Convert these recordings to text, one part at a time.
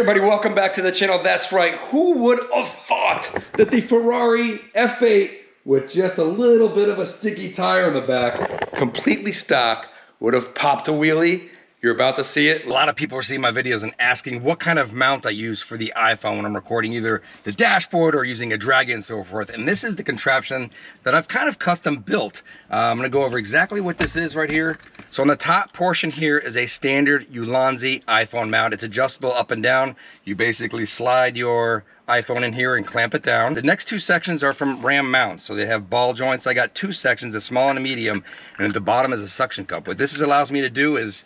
everybody, welcome back to the channel. That's right, who would have thought that the Ferrari F8 with just a little bit of a sticky tire in the back, completely stock, would have popped a wheelie? You're about to see it. A lot of people are seeing my videos and asking what kind of mount I use for the iPhone when I'm recording either the dashboard or using a drag and so forth. And this is the contraption that I've kind of custom built. I'm gonna go over exactly what this is right here. So on the top portion here is a standard Ulanzi iPhone mount. It's adjustable up and down. You basically slide your iPhone in here and clamp it down. The next two sections are from Ram mounts. So they have ball joints. I got two sections, a small and a medium, and at the bottom is a suction cup. What this allows me to do is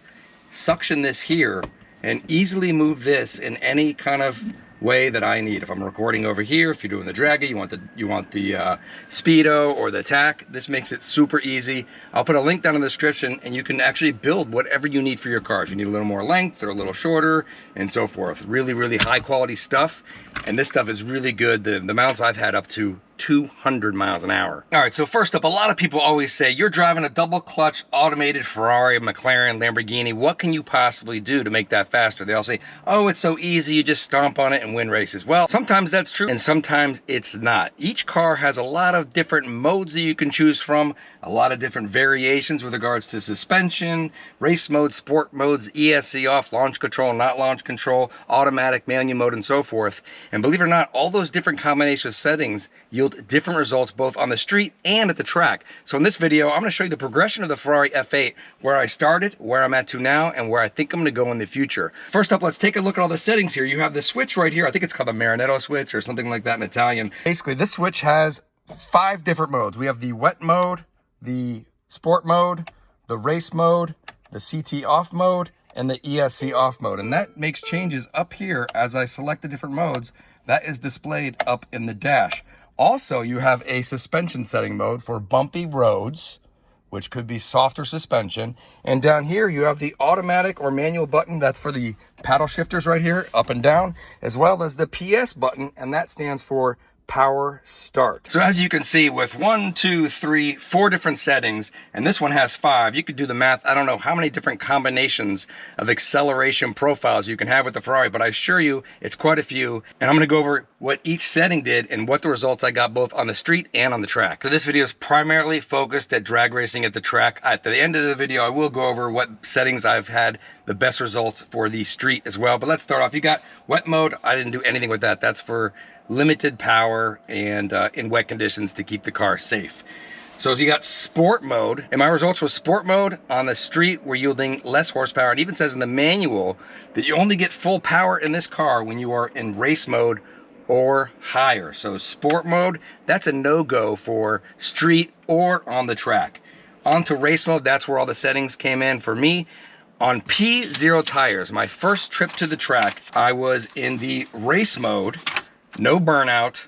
suction this here and easily move this in any kind of way that I need. If I'm recording over here, if you're doing the draggy, you want the speedo or the tack, this makes it super easy. I'll put a link down in the description and you can actually build whatever you need for your car. If you need a little more length or a little shorter and so forth. Really high quality stuff, and this stuff is really good. The mounts I've had up to 200 miles an hour. All right, so first up, a lot of people always say, you're driving a double clutch automated Ferrari, McLaren, Lamborghini. What can you possibly do to make that faster? They all say, oh, it's so easy. You just stomp on it and win races. Well, sometimes that's true and sometimes it's not. Each car has a lot of different modes that you can choose from, a lot of different variations with regards to suspension, race mode, sport modes, ESC off, launch control, not launch control, automatic, manual mode, and so forth. And believe it or not, all those different combinations of settings yield different results both on the street and at the track. So in this video, I'm going to show you the progression of the Ferrari F8, where I started, where I'm at to now, and where I think I'm going to go in the future. First up, let's take a look at all the settings here. You have the switch right here. I think it's called the Marinetto switch or something like that in Italian. Basically, this switch has 5 different modes. We have the wet mode, the sport mode, the race mode, the CT off mode, and the ESC off mode. And that makes changes up here as I select the different modes. That is displayed up in the dash. Also, you have a suspension setting mode for bumpy roads, which could be softer suspension. And down here, you have the automatic or manual button. That's for the paddle shifters right here, up and down, as well as the PS button, and that stands for power start. So as you can see, with 1, 2, 3, 4 different settings, and this one has 5, you could do the math. I don't know how many different combinations of acceleration profiles you can have with the Ferrari, but I assure you it's quite a few. And I'm going to go over what each setting did and what the results I got both on the street and on the track. So this video is primarily focused at drag racing at the track. At the end of the video, I will go over what settings I've had the best results for the street as well. But let's start off. You got wet mode. I didn't do anything with that. That's for limited power and in wet conditions to keep the car safe. So if you got sport mode, and my results with sport mode on the street were yielding less horsepower. It even says in the manual that you only get full power in this car when you are in race mode or higher. So sport mode, that's a no-go for street or on the track. On to race mode, that's where all the settings came in for me. On P0 tires, my first trip to the track, I was in the race mode. No burnout.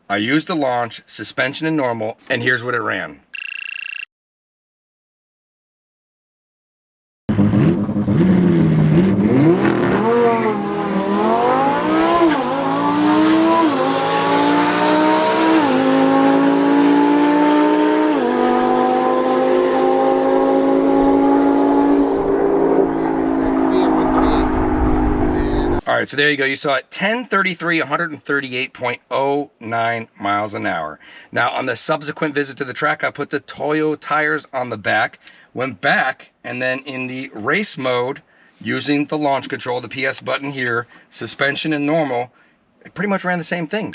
I used the launch, suspension and normal, and here's what it ran. All right, so there you go. You saw it 1033, 138.09 miles an hour. Now, on the subsequent visit to the track, I put the Toyo tires on the back, went back, and then in the race mode, using the launch control, the PS button here, suspension and normal, it pretty much ran the same thing.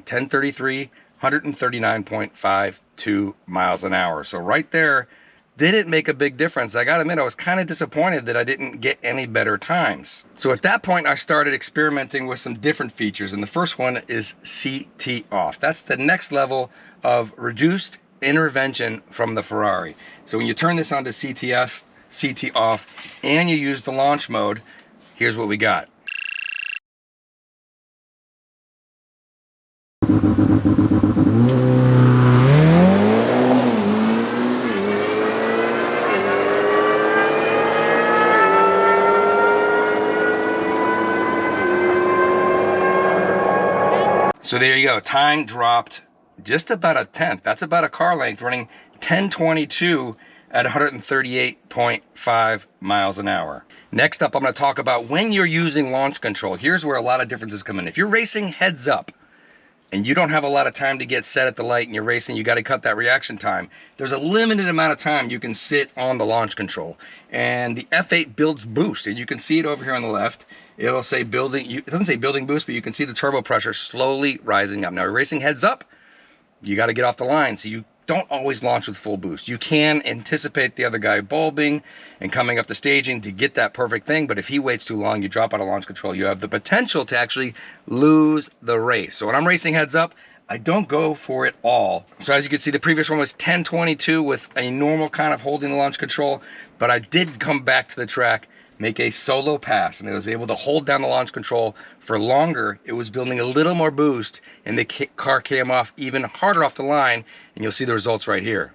.33, 139.52 miles an hour. So right there, didn't make a big difference. I gotta admit, I was kind of disappointed that I didn't get any better times. So at that point, I started experimenting with some different features, and the first one is CT off. That's the next level of reduced intervention from the Ferrari. So when you turn this on to CT off, and you use the launch mode, here's what we got. So there you go. Time dropped just about a tenth. That's about a car length, running 1022 at 138.5 miles an hour. Next up, I'm going to talk about when you're using launch control. Here's where a lot of differences come in. If you're racing heads up and you don't have a lot of time to get set at the light and you're racing, you got to cut that reaction time. There's a limited amount of time you can sit on the launch control. And the F8 builds boost, and you can see it over here on the left. It'll say building, it doesn't say building boost, but you can see the turbo pressure slowly rising up. Now, you're racing heads up, you got to get off the line, so you don't always launch with full boost. You can anticipate the other guy bulbing and coming up to staging to get that perfect thing, but if he waits too long, you drop out of launch control. You have the potential to actually lose the race. So when I'm racing heads up, I don't go for it all. So as you can see, the previous one was 1022 with a normal kind of holding the launch control, but I did come back to the track, make a solo pass, and I was able to hold down the launch control for longer. It was building a little more boost, and the car came off even harder off the line, and you'll see the results right here.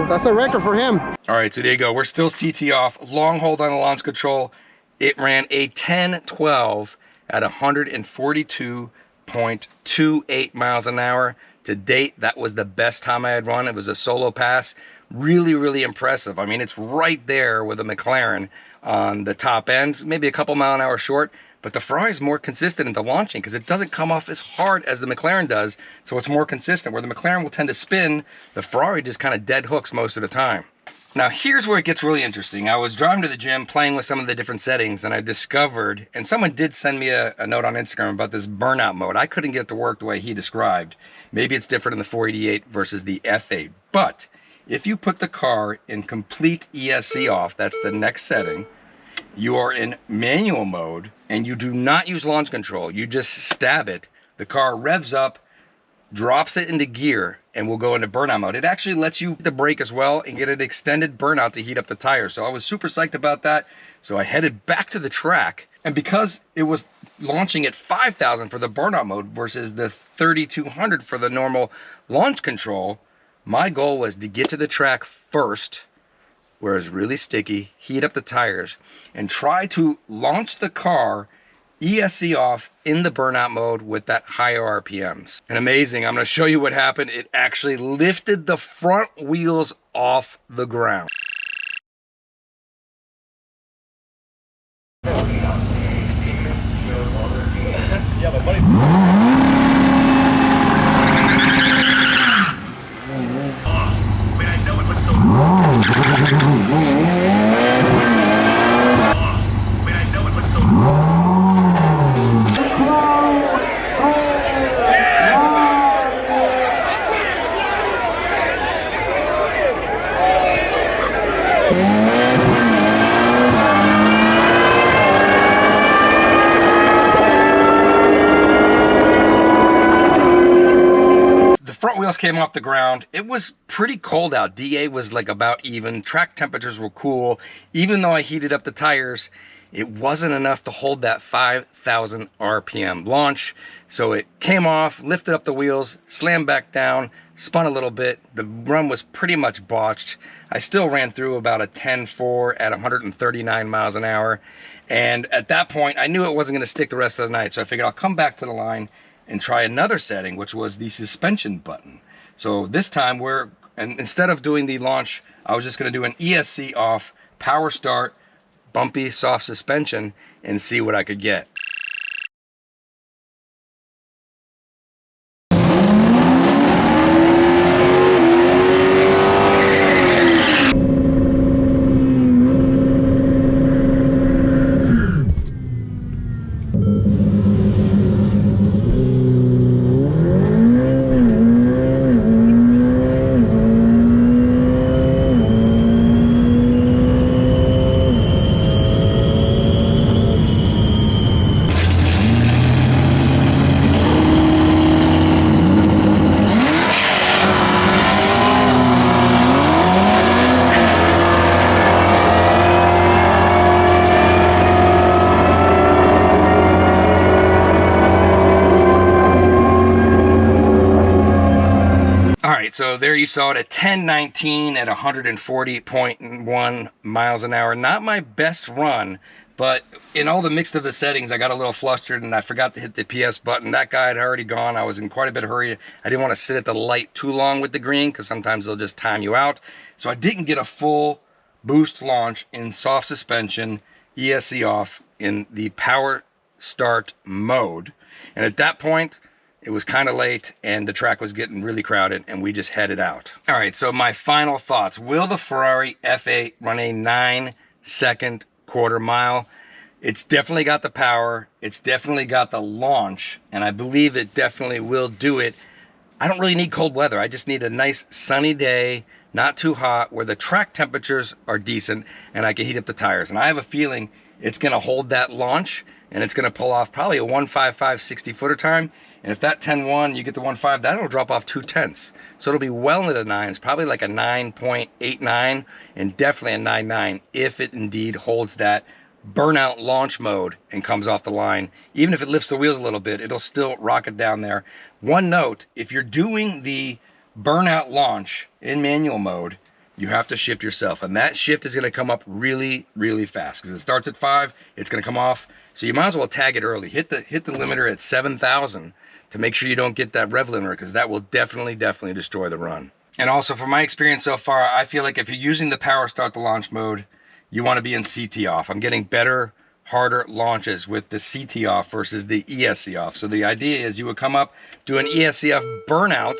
That's a record for him. All right, so there you go. We're still CT off. Long hold on the launch control. It ran a 1012 at 142.28 miles an hour. To date, that was the best time I had run. It was a solo pass. Really, really impressive. I mean, it's right there with a McLaren on the top end, maybe a couple mile an hour short, but the Ferrari is more consistent in the launching because it doesn't come off as hard as the McLaren does, so it's more consistent. Where the McLaren will tend to spin, the Ferrari just kind of dead hooks most of the time. Now, here's where it gets really interesting. I was driving to the gym, playing with some of the different settings, and I discovered, and someone did send me a note on Instagram about this burnout mode. I couldn't get it to work the way he described. Maybe it's different in the 488 versus the F8, but if you put the car in complete ESC off, that's the next setting, you are in manual mode, and you do not use launch control. You just stab it. The car revs up, drops it into gear, and will go into burnout mode. It actually lets you hit the brake as well and get an extended burnout to heat up the tires. So I was super psyched about that. So I headed back to the track, and because it was launching at 5,000 for the burnout mode versus the 3,200 for the normal launch control, my goal was to get to the track first, where it's really sticky, heat up the tires, and try to launch the car ESC off in the burnout mode with that higher RPMs. And amazing, I'm gonna show you what happened. It actually lifted the front wheels off the ground. Yeah, but buddy. Front wheels came off the ground. It was pretty cold out. DA was like about even. Track temperatures were cool. Even though I heated up the tires, it wasn't enough to hold that 5,000 RPM launch. So it came off, lifted up the wheels, slammed back down, spun a little bit. The run was pretty much botched. I still ran through about a 10.4 at 139 miles an hour. And at that point, I knew it wasn't going to stick the rest of the night. So I figured I'll come back to the line and try another setting, which was the suspension button. So this time instead of doing the launch, I was just gonna do an ESC off, power start, bumpy, soft suspension, and see what I could get. so there you saw it at 10:19 at 140.1 miles an hour. Not my best run, but in all the mix of the settings, I got a little flustered and I forgot to hit the PS button. That guy had already gone. I was in quite a bit of hurry. I didn't want to sit at the light too long with the green because sometimes they'll just time you out. So I didn't get a full boost launch in soft suspension, ESC off, in the power start mode. And at that point, it was kind of late and the track was getting really crowded and we just headed out. All right, so my final thoughts. Will the Ferrari F8 run a 9-second quarter mile? It's definitely got the power. It's definitely got the launch, and I believe it definitely will do it. I don't really need cold weather. I just need a nice sunny day, not too hot, where the track temperatures are decent and I can heat up the tires. And I have a feeling it's gonna hold that launch and it's gonna pull off probably a 1.55 60-footer time. And if that 10.1, you get the 1.5, that'll drop off 0.2. So it'll be well into the 9s, probably like a 9.89 and definitely a 9.9 if it indeed holds that burnout launch mode and comes off the line. Even if it lifts the wheels a little bit, it'll still rocket down there. One note, if you're doing the burnout launch in manual mode, you have to shift yourself, and that shift is going to come up really, really fast because it starts at 5, it's going to come off. So you might as well tag it early. Hit the limiter at 7,000 to make sure you don't get that rev limiter, because that will definitely destroy the run. And also, from my experience so far, I feel like if you're using the power start to launch mode, you want to be in CT off. I'm getting better, harder launches with the CT off versus the ESC off. So the idea is you would come up, do an ESC off burnout,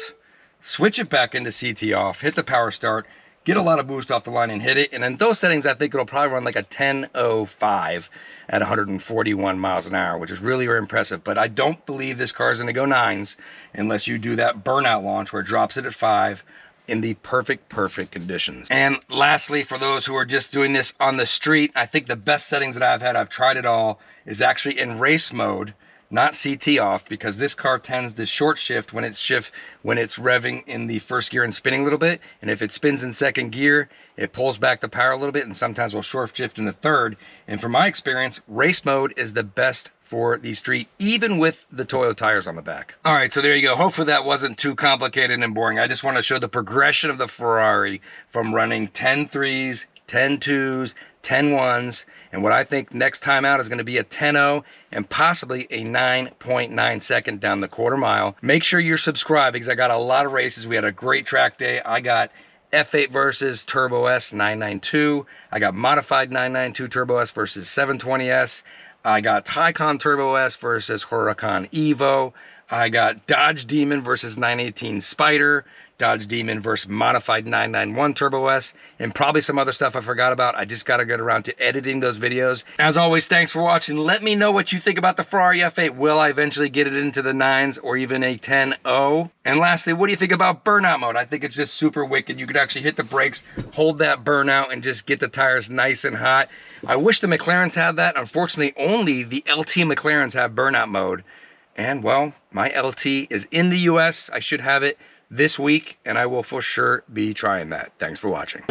switch it back into CT off, hit the power start, get a lot of boost off the line and hit it. And in those settings, I think it'll probably run like a 10.05 at 141 miles an hour, which is really very impressive. But I don't believe this car is going to go 9s unless you do that burnout launch where it drops it at 5 in the perfect conditions. And lastly, for those who are just doing this on the street, I think the best settings that I've had, I've tried it all, is actually in race mode, not CT off, because this car tends to short shift when it's revving in the first gear and spinning a little bit. And if it spins in second gear, it pulls back the power a little bit, and sometimes will short shift in the third. And from my experience, race mode is the best for the street, even with the Toyo tires on the back. All right, so there you go. Hopefully that wasn't too complicated and boring. I just want to show the progression of the Ferrari from running 10.3s, 10.2s, 10.1s, and what I think next time out is going to be a 10.0 and possibly a 9.9 second down the quarter mile. Make sure you're subscribed because I got a lot of races. We had a great track day. I got F8 versus Turbo S 992. I got modified 992 Turbo S versus 720S. I got Taycan Turbo S versus Huracan Evo. I got Dodge Demon versus 918 Spider. Dodge Demon versus modified 991 Turbo S, and probably some other stuff I forgot about. I just got to get around to editing those videos. As always, thanks for watching. Let me know what you think about the Ferrari F8. Will I eventually get it into the 9s or even a 10.0? And lastly, what do you think about burnout mode? I think it's just super wicked. You could actually hit the brakes, hold that burnout, and just get the tires nice and hot. I wish the McLarens had that. Unfortunately, only the LT McLarens have burnout mode. And, well, my LT is in the US. I should have it this week, and I will for sure be trying that. Thanks for watching.